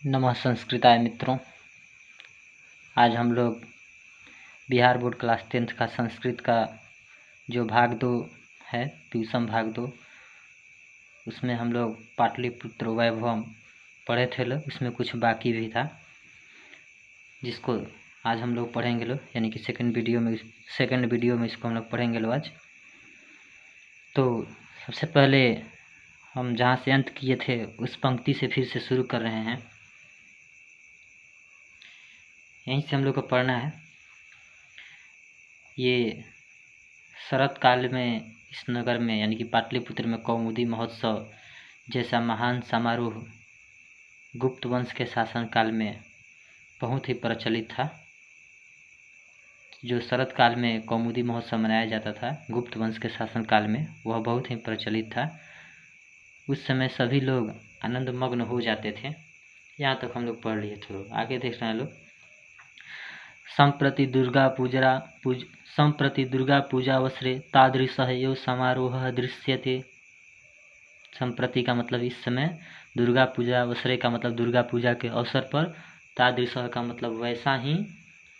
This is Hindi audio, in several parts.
नमः संस्कृताय मित्रों। आज हम लोग बिहार बोर्ड क्लास 10th का संस्कृत का जो भाग 2 है, ट्यूशन भाग 2, उसमें हम लोग पाटलिपुत्र वैभवम पढ़े थे लोग। उसमें कुछ बाकी भी था जिसको आज हम लोग पढ़ेंगे लोग, यानी कि सेकंड वीडियो में इसको हम लोग पढ़ेंगे लोग आज। तो सबसे पहले हम जहाँ से अंत किए थे उस पंक्ति से फिर से शुरू कर रहे हैं। यहीं से हम लोग को पढ़ना है। ये शरत काल में इस नगर में यानी कि पाटलिपुत्र में कौमुदी महोत्सव जैसा महान समारोह गुप्त वंश के शासन काल में बहुत ही प्रचलित था। जो शरत काल में कौमुदी महोत्सव मनाया जाता था गुप्त वंश के शासन काल में, वह बहुत ही प्रचलित था। उस समय सभी लोग आनंद मग्न हो जाते थे। यहाँ तक हम लोग पढ़ लिए थे। आगे देख रहे हैं लोग। सम्प्रति दुर्गा पूजावसरे तादृशः एव समारोहः दृश्यते। सम्प्रति का मतलब इस समय, दुर्गा पूजा अवसरे का मतलब दुर्गा पूजा के अवसर पर, तादृशः का मतलब वैसा ही,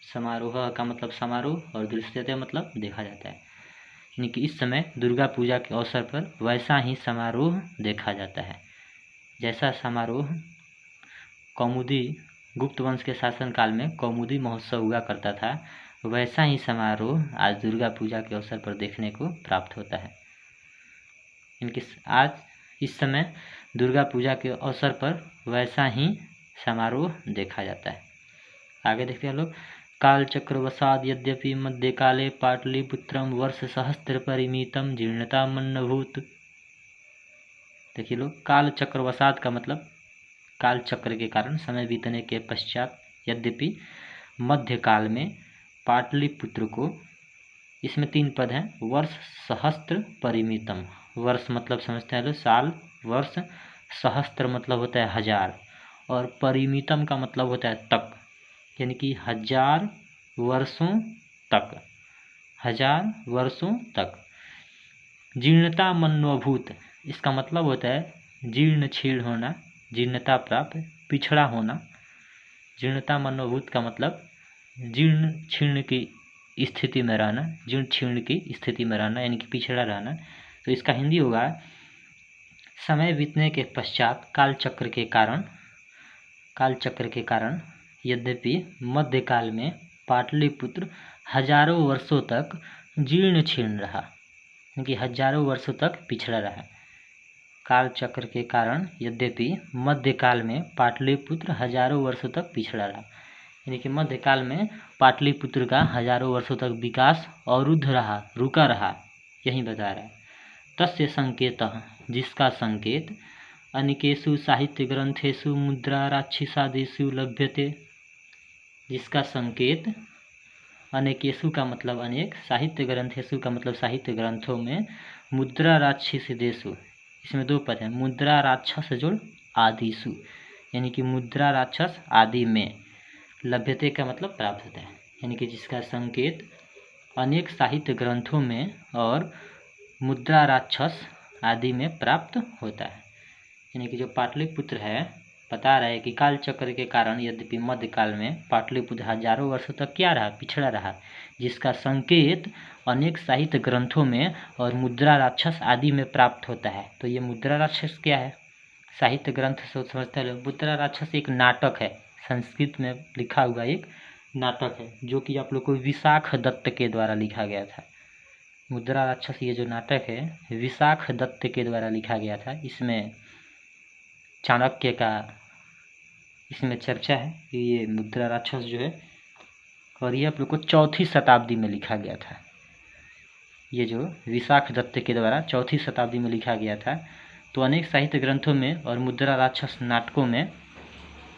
समारोह का मतलब समारोह, और दृश्यते मतलब देखा जाता है। यानी कि इस समय दुर्गा पूजा के अवसर पर वैसा ही समारोह देखा जाता है। जैसा समारोह कौमुदी गुप्त वंश के शासन काल में कौमुदी महोत्सव हुआ करता था, वैसा ही समारोह आज दुर्गा पूजा के अवसर पर देखने को प्राप्त होता है। इनके आज इस समय दुर्गा पूजा के अवसर पर वैसा ही समारोह देखा जाता है। आगे देखते हैं लोग। काल चक्रवशाद यद्यपि मध्यकाले पाटलिपुत्रम वर्ष सहस्त्र परिमितम जीर्णता मन्नभूत। देखिए लोग, काल चक्रवशाद का मतलब काल चक्र के कारण, समय बीतने के पश्चात, यद्यपि मध्यकाल में पाटलिपुत्र को, इसमें 3 पद हैं, वर्ष सहस्त्र परिमितम। वर्ष मतलब समझते हैं लोग साल, वर्ष, सहस्त्र मतलब होता है 1000, और परिमितम का मतलब होता है तक, यानी कि 1000 वर्षों तक, 1000 वर्षों तक। जीर्णता मन्वभूत, इसका मतलब होता है जीर्ण छीर्ण होना, जीर्णता प्राप्त, पिछड़ा होना। जीर्णता मन्वभूत का मतलब जीर्ण छीर्ण की स्थिति में रहना, जीर्ण छीर्ण की स्थिति में रहना, यानी कि पिछड़ा रहना। तो इसका हिंदी होगा समय बीतने के पश्चात काल चक्र के कारण यद्यपि मध्यकाल में पाटलिपुत्र हजारों वर्षों तक जीर्ण छीर्ण रहा, क्योंकि हजारों वर्षों तक पिछड़ा रहा। काल चक्र के कारण यद्यपि मध्यकाल में पाटलिपुत्र हजारों वर्षों तक पिछड़ा रहा, यानी कि मध्यकाल में पाटलिपुत्र का हजारों वर्षों तक विकास अवरुद्ध रहा, रुका रहा, यही बता रहा है। तस्य संकेतः, जिसका संकेत अनेकेषु साहित्य ग्रंथेषु मुद्रा राक्षसादिषु लभ्यते। जिसका संकेत अनेकेषु का मतलब अनेक, साहित्य ग्रंथेषु का मतलब साहित्य ग्रंथों में, मुद्रा राक्षसेषु, इसमें 2 पद हैं, मुद्रा राक्षस जोड़ आदिषु, यानी कि मुद्रा राक्षस आदि में, लभ्यते का मतलब प्राप्त होता है, यानी कि जिसका संकेत अनेक साहित्य ग्रंथों में और मुद्रा राक्षस आदि में प्राप्त होता है। यानी कि जो पाटलिपुत्र है, बता रहा है कि काल चक्र के कारण यद्यपि मध्यकाल में पाटलिपुत्र हजारों वर्षों तक क्या रहा, पिछड़ा रहा, जिसका संकेत अनेक साहित्य ग्रंथों में और मुद्रा राक्षस आदि में प्राप्त होता है। तो ये मुद्रा राक्षस क्या है? साहित्य ग्रंथ से समझते हैं। मुद्रा राक्षस एक नाटक है, संस्कृत में लिखा हुआ एक नाटक है, जो कि आप लोग को विशाख दत्त के द्वारा लिखा गया था। मुद्रा राक्षस ये जो नाटक है विशाख दत्त के द्वारा लिखा गया था। इसमें चाणक्य का इसमें चर्चा है कि ये मुद्रा राक्षस जो है, और ये आप लोग को 4वीं शताब्दी में लिखा गया था। ये जो विशाख दत्त के द्वारा 4वीं शताब्दी में लिखा गया था। तो अनेक साहित्य ग्रंथों में और मुद्रा राक्षस नाटकों में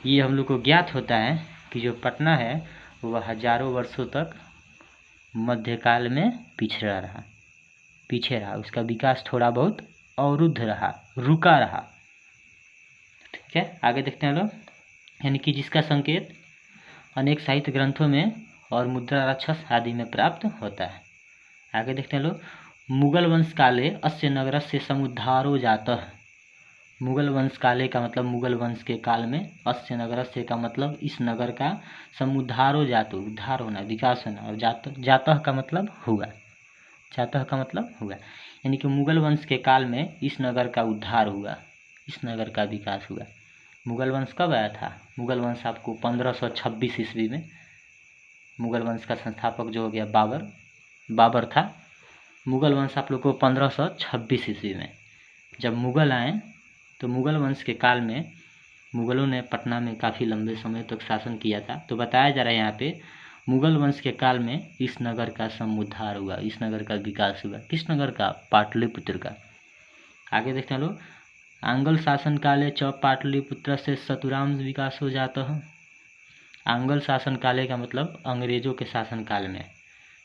ये हम लोग को ज्ञात होता है कि जो पटना है वह हजारों वर्षों तक मध्यकाल में पीछे रहा, उसका विकास थोड़ा बहुत अवरुद्ध रहा, रुका रहा। ठीक है, आगे देखते हैं लोग। यानी कि जिसका संकेत अनेक साहित्य ग्रंथों में और मुद्रा राक्षस आदि में प्राप्त होता है। आगे देखते हैं लोग। मुगल वंश काले अस्य नगरस्य समुद्धारो जातः। मुगल वंश काले का मतलब मुगल वंश के काल में, अस्य नगरस्य का मतलब इस नगर का, समुद्धारो जातो उद्धार होना विकास होना, और जातः का मतलब हुआ, जातः का मतलब हुआ, यानी कि मुगल वंश के काल में इस नगर का उद्धार हुआ, इस नगर का विकास हुआ। मुगल वंश कब आया था? मुगल वंश आपको 1526 ईस्वी में, मुगल वंश का संस्थापक जो हो गया बाबर था। मुगल वंश आप लोग को 1526 ईस्वी में जब मुगल आए, तो मुगल वंश के काल में मुगलों ने पटना में काफ़ी लंबे समय तक शासन किया था। तो बताया जा रहा है यहाँ पे मुगल वंश के काल में इस नगर का समुद्धार हुआ, इस नगर का विकास हुआ। किस नगर का? पाटलिपुत्र का। आगे देखते हैं लोग, आंग्ल शासन काले च पाटलिपुत्र से सतुराम विकास हो जाता है। आंग्ल शासन काले का मतलब अंग्रेजों के शासन काल में,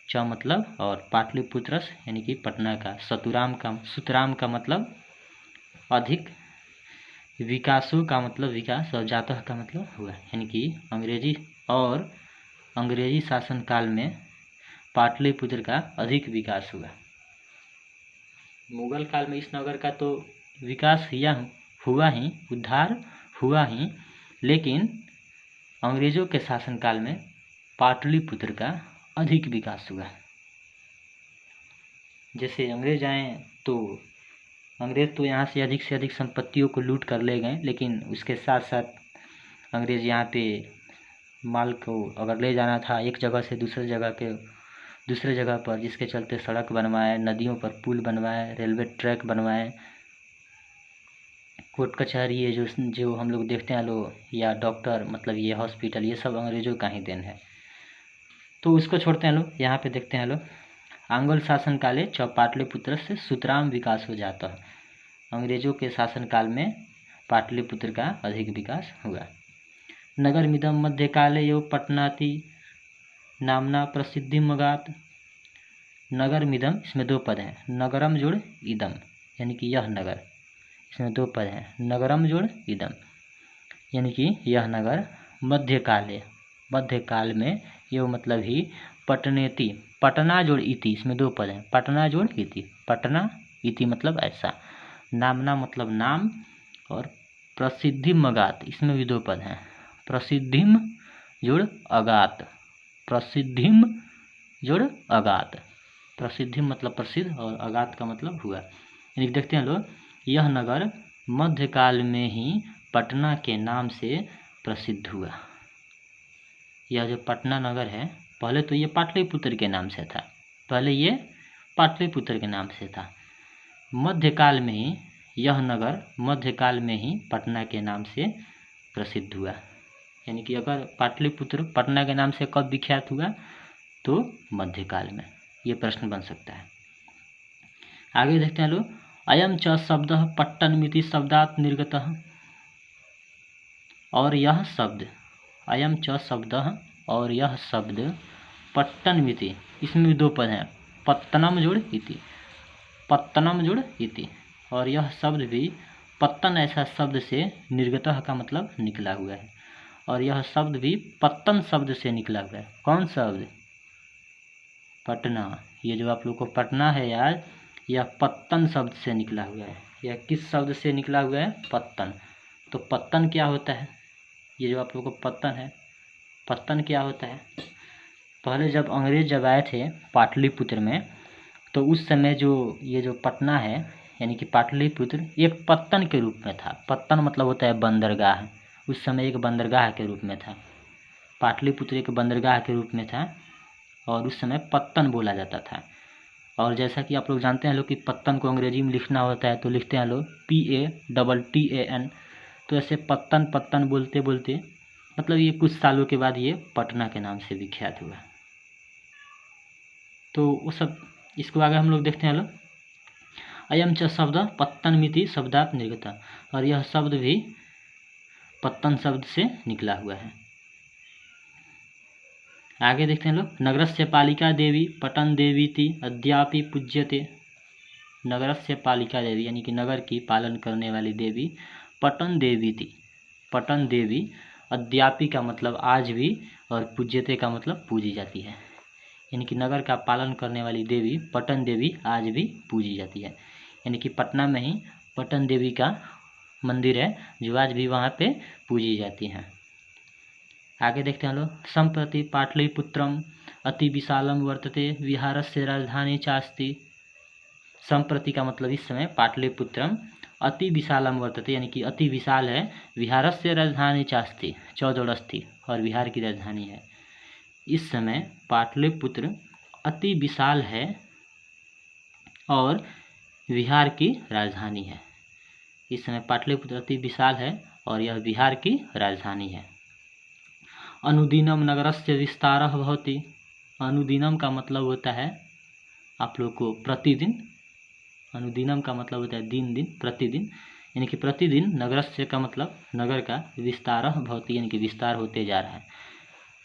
च मतलब और पाटलिपुत्र यानी कि पटना का, सुतराम का मतलब अधिक, विकासों का मतलब विकास, और जातः का मतलब हुआ, यानी कि अंग्रेजी शासन काल में पाटलिपुत्र का अधिक विकास हुआ। मुगल काल में इस नगर का तो विकास हुआ ही, उद्धार हुआ ही, लेकिन अंग्रेजों के शासनकाल में पाटलिपुत्र का अधिक विकास हुआ। जैसे अंग्रेज आए तो अंग्रेज तो यहाँ से अधिक संपत्तियों को लूट कर ले गए, लेकिन उसके साथ साथ अंग्रेज यहाँ पे माल को अगर ले जाना था एक जगह से दूसरे जगह पर, जिसके चलते सड़क बनवाए, नदियों पर पुल बनवाए, रेलवे ट्रैक बनवाए, कोर्ट कचहरी ये जो हम लोग देखते हैं लो, या डॉक्टर मतलब ये हॉस्पिटल, ये सब अंग्रेजों का ही देन है। तो उसको छोड़ते हैं लोग, यहाँ पे देखते हैं लोग, आंग्ल शासन काले च पाटलिपुत्र से सुतराम विकास हो जाता है। अंग्रेजों के शासनकाल में पाटलिपुत्र का अधिक विकास हुआ। नगर मिदम मध्यकाले यो पटनाति नामना प्रसिद्धि मगात। नगर मिदम, इसमें दो पद हैं, नगरम जोड़ इदम, यानी कि यह नगर, इसमें दो पद हैं, नगरम जोड़ इदम, यानी कि यह नगर मध्यकाल में, यो मतलब ही पटनेति, पटना जोड़ इति, इसमें दो पद हैं, पटना जोड़ इति, पटना इति मतलब ऐसा, नामना मतलब नाम, और प्रसिद्धिम अगात, इसमें भी दो पद हैं, प्रसिद्धिम जोड़ अगात, प्रसिद्धिम जोड़ अगात, प्रसिद्धिम मतलब प्रसिद्ध और अगात का मतलब हुआ। यानी देखते हैं लोग, यह नगर मध्यकाल में ही पटना के नाम से प्रसिद्ध हुआ। यह जो पटना नगर है, पहले तो ये पाटलिपुत्र के नाम से था, पहले ये पाटलिपुत्र के नाम से था। मध्यकाल में ही यह नगर मध्यकाल में ही पटना के नाम से प्रसिद्ध हुआ। यानी कि अगर पाटलिपुत्र पटना के नाम से कब विख्यात हुआ, तो मध्यकाल में। ये प्रश्न बन सकता है। आगे देखते हैं लोग, अयम च शब्द पट्टनमिति शब्दात निर्गतः। और यह शब्द, अयम च शब्द, और यह शब्द पट्टनमिति, इसमें भी दो पद हैं, पत्तनम जोड़ इति, पत्तनम जोड़ इति, और यह शब्द भी पत्तन ऐसा शब्द से निर्गतः का मतलब निकला हुआ है, और यह शब्द भी पत्तन शब्द से निकला हुआ है। कौन शब्द? पटना। ये जो आप लोग को पटना है यार, यह पत्तन शब्द से निकला हुआ है। यह किस शब्द से निकला हुआ है? पत्तन। तो पत्तन क्या होता है? ये जो आप लोग को पत्तन है, पत्तन क्या होता है? पहले जब अंग्रेज आए थे पाटलिपुत्र में, तो उस समय ये जो पटना है यानी कि पाटलिपुत्र एक पत्तन के रूप में था। पत्तन मतलब होता है बंदरगाह। उस समय एक बंदरगाह के रूप में था, पाटलिपुत्र एक बंदरगाह के रूप में था, और उस समय पत्तन बोला जाता था। और जैसा कि आप लोग जानते हैं लोग कि पत्तन को अंग्रेजी में लिखना होता है, तो लिखते हैं लोग PATTAN। तो ऐसे पत्तन पत्तन बोलते बोलते मतलब ये कुछ सालों के बाद ये पटना के नाम से विख्यात हुआ। तो वो सब, इसको आगे हम लोग देखते हैं लोग, अयम च शब्द पत्तनमिति शब्दात निर्गतः, और यह शब्द भी पत्तन शब्द से निकला हुआ है। आगे देखते हैं लोग, नगरस्य पालिका देवी पटन देवीति अद्यापि पूज्यते। नगरस्य पालिका देवी यानी कि नगर की पालन करने वाली देवी पटन देवी थी। पटन देवी अद्यापि का मतलब आज भी, और पूज्यते का मतलब पूजी जाती है। यानी कि नगर का पालन करने वाली देवी पटन देवी आज भी पूजी जाती है। यानी कि पटना में ही पटन देवी का मंदिर है जो आज भी वहाँ पे पूजी जाती हैं। आगे देखते हैं हम लोग। संप्रति पाटलिपुत्रम अति विशालम वर्तते विहारस्य राजधानी चास्ति। संप्रति का मतलब इस समय, पाटलिपुत्रम अति विशालम वर्तते यानी कि अति विशाल है, विहारस्य राजधानी चास्ति चौदोड़स्थी और विहार की राजधानी है। इस समय पाटलिपुत्र अति विशाल है और विहार की राजधानी है। इस समय पाटलिपुत्र अति विशाल है और यह बिहार की राजधानी है। अनुदिनम नगरस्य विस्तारः भवति। अनुदिनम का मतलब होता है आप लोग को प्रतिदिन। अनुदिनम का मतलब होता है दिन दिन, प्रतिदिन, यानी कि प्रतिदिन। नगरस्य का मतलब नगर का, विस्तारः भवति यानी कि विस्तार होते जा रहा है।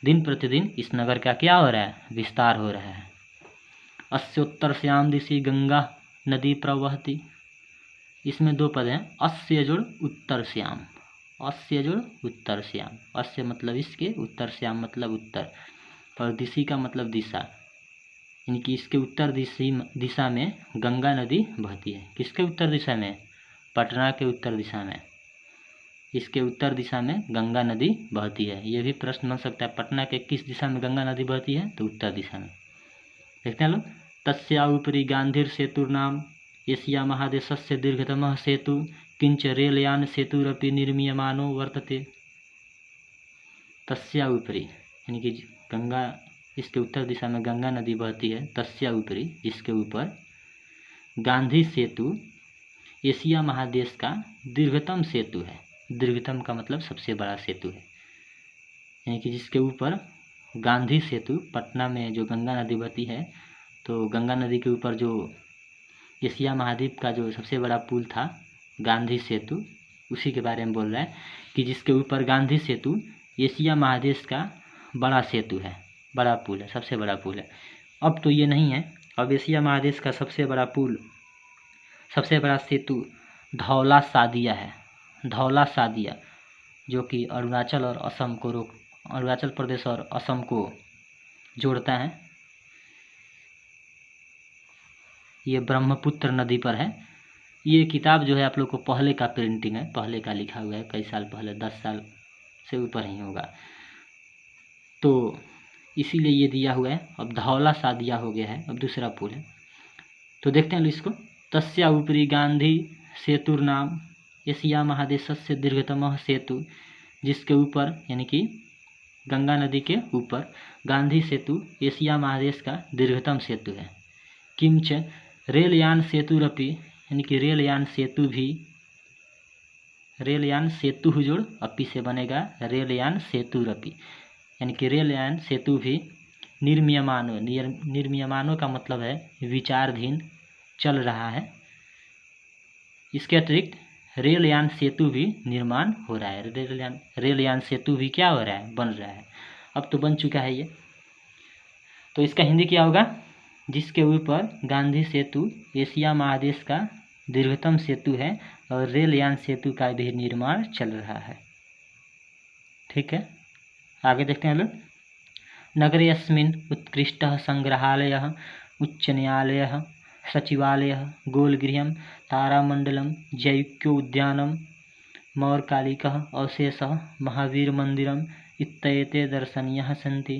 दिन प्रतिदिन इस नगर का क्या हो रहा है, विस्तार हो रहा है। अस्य उत्तरस्याम दिशि गंगा नदी प्रवहति। इसमें दो पद हैं, अस्य जुड़ उत्तर श्याम। अस्य जुड़ उत्तर श्याम। अस्य मतलब इसके, उत्तर श्याम मतलब उत्तर, और दिशि का मतलब दिशा, यानी कि इसके उत्तर दिशा में गंगा नदी बहती है। किसके उत्तर दिशा में, पटना के उत्तर दिशा में। इसके उत्तर दिशा में गंगा नदी बहती है। ये भी प्रश्न बन सकता है, पटना के किस दिशा में गंगा नदी बहती है, तो उत्तर दिशा में। देखते हैं लोग। तस्या उपरि गांधीर सेतुर्नाम एशिया महादेशस्य दीर्घतमः सेतु किंच रेलयान सेतुरपि निर्मीयमानो वर्तते। तस्या उपरि यानी कि गंगा, इसके उत्तर दिशा में गंगा नदी बहती है। तस्या उपरि इसके ऊपर, गांधी सेतु एशिया महादेश का दीर्घतम सेतु है। दीर्घतम का मतलब सबसे बड़ा सेतु है, यानी कि जिसके ऊपर गांधी सेतु, पटना में जो गंगा नदी बहती है, तो गंगा नदी के ऊपर जो एशिया महाद्वीप का जो सबसे बड़ा पुल था गांधी सेतु, उसी के बारे में बोल रहा है कि जिसके ऊपर गांधी सेतु एशिया महादेश का बड़ा सेतु है, बड़ा पुल है, सबसे बड़ा पुल है। अब तो ये नहीं है, अब एशिया महादेश का सबसे बड़ा पुल, सबसे बड़ा सेतु धौला सादिया है। धौला सादिया जो कि अरुणाचल और असम को अरुणाचल प्रदेश और असम को जोड़ता है। ये ब्रह्मपुत्र नदी पर है। ये किताब जो है आप लोग को पहले का प्रिंटिंग है, पहले का लिखा हुआ है, कई साल पहले, 10 साल से ऊपर ही होगा, तो इसीलिए ये दिया हुआ है। अब धौला सादिया हो गया है, अब दूसरा पुल है। तो देखते हैं इसको। तस्या उपरि गांधी सेतुर्नाम एशिया महादेशस्य दीर्घतमः सेतु, जिसके ऊपर यानी कि गंगा नदी के ऊपर गांधी सेतु एशिया महादेश का दीर्घतम सेतु है। किंच रेलयान सेतुरपि यानी कि रेलयान सेतु भी, रेलयान सेतु जोड़ अपी से बनेगा रेलयान सेतुरपि, यानी कि रेलयान सेतु भी निर्मीयमानो, निर्मीयमानो का मतलब है विचाराधीन, चल रहा है। इसके अतिरिक्त रेलयान सेतु भी निर्माण हो रहा है। रेलयान सेतु भी क्या हो रहा है, बन रहा है। अब तो बन चुका है ये। तो इसका हिंदी क्या होगा, जिसके ऊपर गांधी सेतु एशिया महादेश का दीर्घतम सेतु है और रेलयान सेतु का भी निर्माण चल रहा है। ठीक है, आगे देखते हैं लोग। नगरे अस्मिन् उत्कृष्टः संग्रहालयः उच्च न्यायालयः सचिवालयः गोलगृहं तारामण्डलं जैविकोद्यानं मौर्यकालिकः अवशेषः महावीरमन्दिरम् इत्येते दर्शनीयाः सन्ति।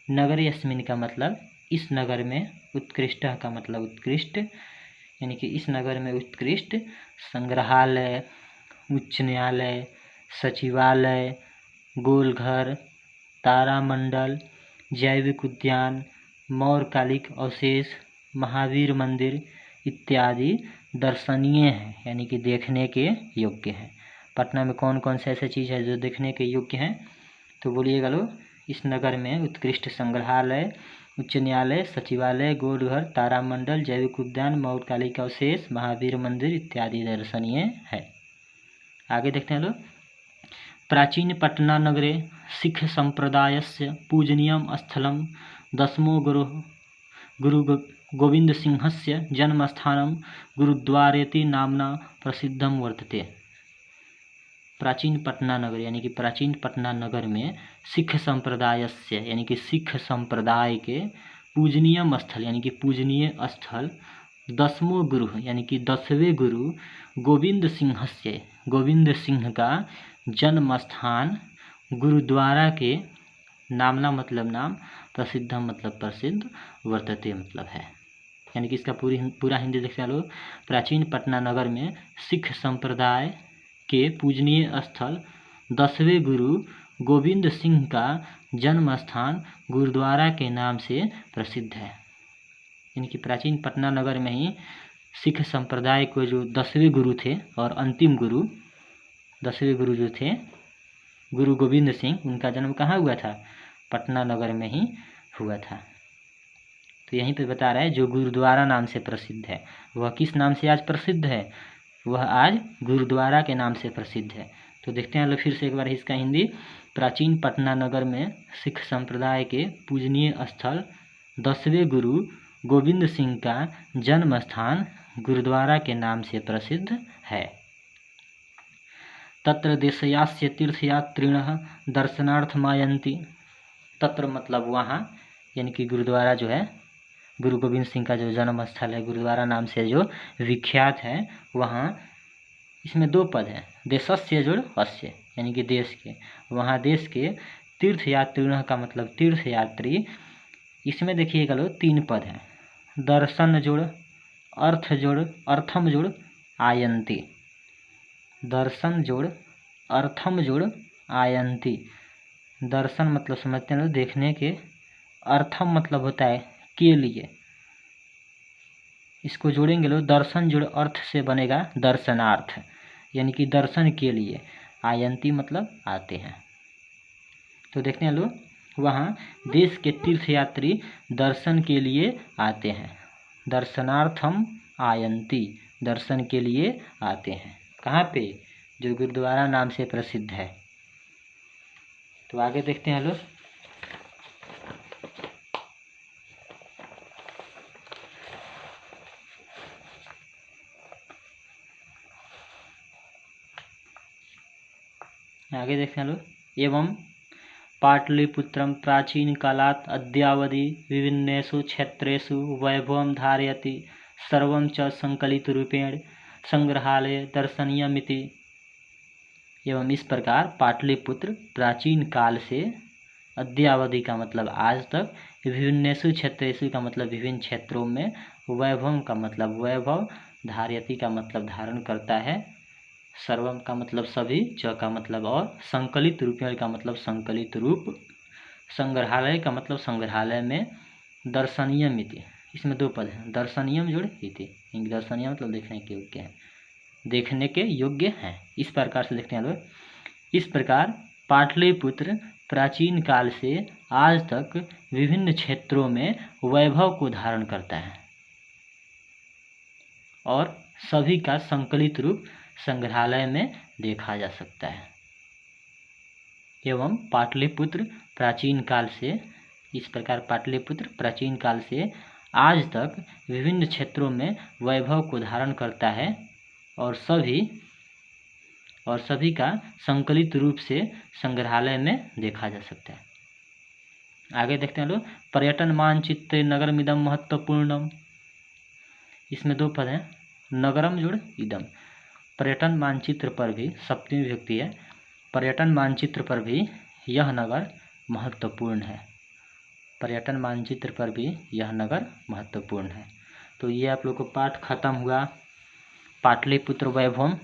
नगरे अस्मिन् का मतलब इस नगर में, उत्कृष्ट का मतलब उत्कृष्ट, यानी कि इस नगर में उत्कृष्ट संग्रहालय, उच्च न्यायालय, सचिवालय, गोलघर, तारामंडल, जैविक उद्यान, मौर्यकालिक अवशेष, महावीर मंदिर इत्यादि दर्शनीय हैं, यानी कि देखने के योग्य हैं। पटना में कौन कौन से ऐसे चीज़ है जो देखने के योग्य हैं, तो बोलिएगा लोग। इस नगर में उत्कृष्ट संग्रहालय, उच्च न्यायालय, सचिवालय, गोलघर, तारामंडल, जैविक उद्यान, मौर्यकालिक अवशेष, महावीर मंदिर इत्यादि दर्शनीय है। आगे देखते हैं लोग। प्राचीन पटना नगरे सिख संप्रदायस्य पूजनीयं स्थलं दशमो गुरु गोविंद सिंहस्य जन्मस्थानं गुरुद्वारेति नामना प्रसिद्धं वर्तते। प्राचीन पटना नगर यानी कि प्राचीन पटना नगर में सिख संप्रदायस्य यानी कि सिख संप्रदाय के पूजनीय स्थल यानी कि पूजनीय स्थल, दसमो गुरु यानी कि 10वें गुरु गोविंद सिंह का जन्म स्थान गुरुद्वारा के नामना मतलब नाम, प्रसिद्धम मतलब प्रसिद्ध, वर्तते मतलब है। यानी कि इसका पूरा हिंदी देख लो। प्राचीन पटना नगर में सिख संप्रदाय के पूजनीय स्थल 10वें गुरु गोविंद सिंह का जन्म स्थान गुरुद्वारा के नाम से प्रसिद्ध है। यानी कि प्राचीन पटना नगर में ही सिख संप्रदाय को जो 10वें गुरु थे और अंतिम गुरु 10वें गुरु जो थे गुरु गोविंद सिंह, उनका जन्म कहाँ हुआ था? पटना नगर में ही हुआ था। तो यहीं पे बता रहा है जो गुरुद्वारा नाम से प्रसिद्ध है, वह किस नाम से आज प्रसिद्ध है? वह आज गुरुद्वारा के नाम से प्रसिद्ध है। तो देखते हैं फिर से एक बार इसका हिंदी। प्राचीन पटना नगर में सिख संप्रदाय के पूजनीय स्थल 10वें गुरु गोविंद सिंह का जन्म स्थान गुरुद्वारा के नाम से प्रसिद्ध है। तत्र देशयास्य तीर्थयात्रिणः दर्शनार्थमायन्ति। तत्र मतलब वहाँ, यानी कि गुरुद्वारा जो है गुरु गोविंद सिंह का जो जन्म स्थल है गुरुद्वारा नाम से जो विख्यात है, वहाँ इसमें 2 पद हैं, देशस्य जुड़ अस्य, यानी कि देश के, वहाँ देश के तीर्थयात्रिणः का मतलब तीर्थयात्री। इसमें देखिएगा लो 3 पद हैं, दर्शन जुड़ अर्थ जुड़ अर्थम जुड़ आयन्ति। दर्शन जुड़ अर्थम जुड़ आयन्ति। दर्शन मतलब समझते हैं देखने के, अर्थम मतलब होता है के लिए, इसको जोड़ेंगे लोग, दर्शन जुड़ अर्थ से बनेगा दर्शनार्थ, यानी कि दर्शन के लिए, आयंती मतलब आते हैं। तो देखते हैं लोग वहाँ देश के तीर्थयात्री दर्शन के लिए आते हैं, दर्शनार्थम आयंती, दर्शन के लिए आते हैं। कहाँ पे? जो गुरुद्वारा नाम से प्रसिद्ध है। तो आगे देखते हैं लोग। आगे देखते हैं लोग। एवं पाटलिपुत्रम प्राचीन कालात् अद्यावधि विभिन्नेषु क्षेत्रेषु वैभवं धारयति, सर्वं च संकलितरूपेण संग्रहालय दर्शनीयमिति। एवं इस प्रकार पाटलिपुत्र प्राचीन काल से, अद्यावधि का मतलब आज तक, विभिन्नेषु क्षेत्रेषु का मतलब विभिन्न क्षेत्रों में, वैभवम का मतलब वैभव, धारयति का मतलब धारण करता है, सर्वम का मतलब सभी, च का मतलब और, संकलित रूपेण का मतलब संकलित रूप, संग्रहालय का मतलब संग्रहालय में, दर्शनीयम इति, इसमें 2 पद हैं, दर्शनीयम जुड़ इति, दर्शनीय मतलब देखने के योग्य है, देखने के योग्य हैं। इस प्रकार से देखते हैं लोग। इस प्रकार पाटलिपुत्र प्राचीन काल से आज तक विभिन्न क्षेत्रों में वैभव को धारण करता है और सभी का संकलित रूप संग्रहालय में देखा जा सकता है। एवं पाटलिपुत्र प्राचीन काल से, इस प्रकार पाटलिपुत्र प्राचीन काल से आज तक विभिन्न क्षेत्रों में वैभव को धारण करता है और सभी का संकलित रूप से संग्रहालय में देखा जा सकता है। आगे देखते हैं लोग। पर्यटन मानचित्र नगरमिदं महत्वपूर्णम, इसमें 2 पद हैं, नगरम जुड़ इदम। पर्यटन मानचित्र पर भी, सप्तमी विभक्ति है, पर्यटन मानचित्र पर भी यह नगर महत्वपूर्ण है। पर्यटन मानचित्र पर भी यह नगर महत्वपूर्ण है। तो ये आप लोग को पाठ खत्म हुआ, पाटलिपुत्र वैभवम।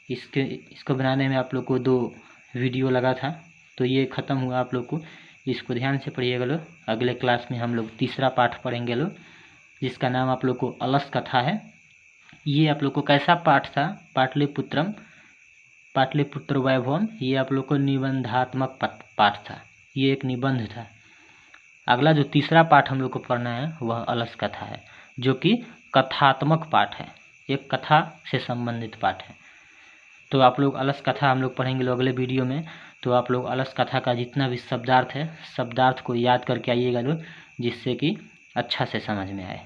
इसको बनाने में आप लोग को 2 वीडियो लगा था, तो ये खत्म हुआ आप लोग को। इसको ध्यान से पढ़िएगा लोग। अगले क्लास में हम लोग तीसरा पाठ पढ़ेंगे लोग, जिसका नाम आप लोग को अलस कथा है। ये आप लोग को कैसा पाठ था? पाटलिपुत्र वैभवम, ये आप लोग को निबंधात्मक पाठ था, ये एक निबंध था। अगला जो तीसरा पाठ हम लोग को पढ़ना है वह अलस कथा है, जो कि कथात्मक पाठ है, एक कथा से संबंधित पाठ है। तो आप लोग अलस कथा हम लोग पढ़ेंगे लोग अगले वीडियो में। तो आप लोग अलस कथा का जितना भी शब्दार्थ है, शब्दार्थ को याद करके आइएगा लोग, जिससे कि अच्छा से समझ में आए।